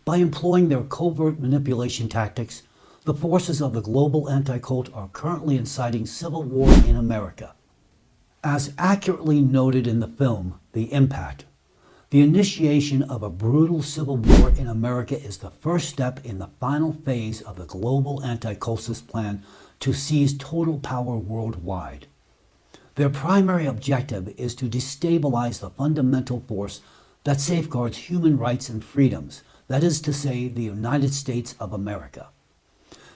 By employing their covert manipulation tactics, the forces of the global anti-cult are currently inciting civil war in America. As accurately noted in the film, The Impact, the initiation of a brutal civil war in America is the first step in the final phase of the global anti-cultist plan to seize total power worldwide. Their primary objective is to destabilize the fundamental force that safeguards human rights and freedoms, that is to say, the United States of America.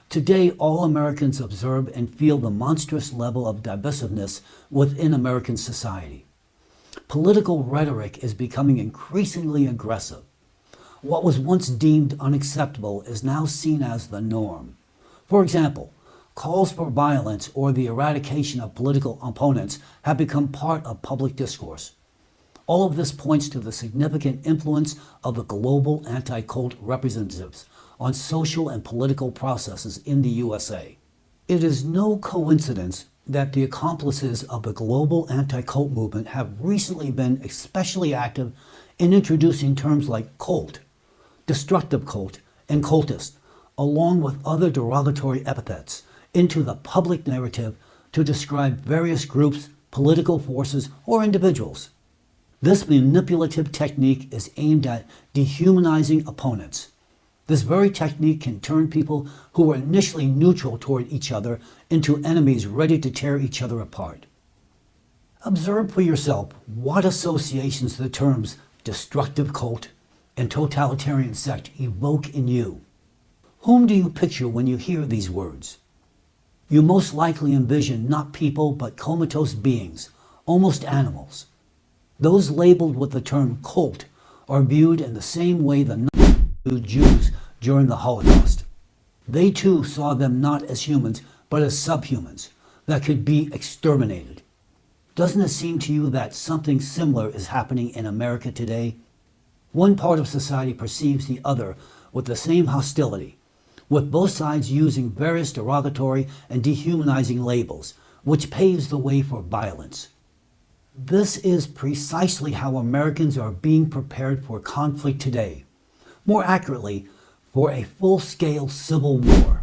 Today, all Americans observe and feel the monstrous level of divisiveness within American society. Political rhetoric is becoming increasingly aggressive. What was once deemed unacceptable is now seen as the norm. For example, calls for violence or the eradication of political opponents have become part of public discourse. All of this points to the significant influence of the global anti-cult representatives on social and political processes in the USA. It is no coincidence that the accomplices of the global anti-cult movement have recently been especially active in introducing terms like cult, destructive cult, and cultist, along with other derogatory epithets, into the public narrative to describe various groups, political forces, or individuals. This manipulative technique is aimed at dehumanizing opponents. This very technique can turn people who were initially neutral toward each other into enemies ready to tear each other apart. Observe for yourself what associations the terms destructive cult and totalitarian sect evoke in you. Whom do you picture when you hear these words? You most likely envision not people but comatose beings, almost animals. Those labeled with the term cult are viewed in the same way the Nazis viewed Jews during the Holocaust. They too saw them not as humans, but as subhumans that could be exterminated. Doesn't it seem to you that something similar is happening in America today? One part of society perceives the other with the same hostility, with both sides using various derogatory and dehumanizing labels, which paves the way for violence. This is precisely how Americans are being prepared for conflict today. More accurately, for a full-scale civil war.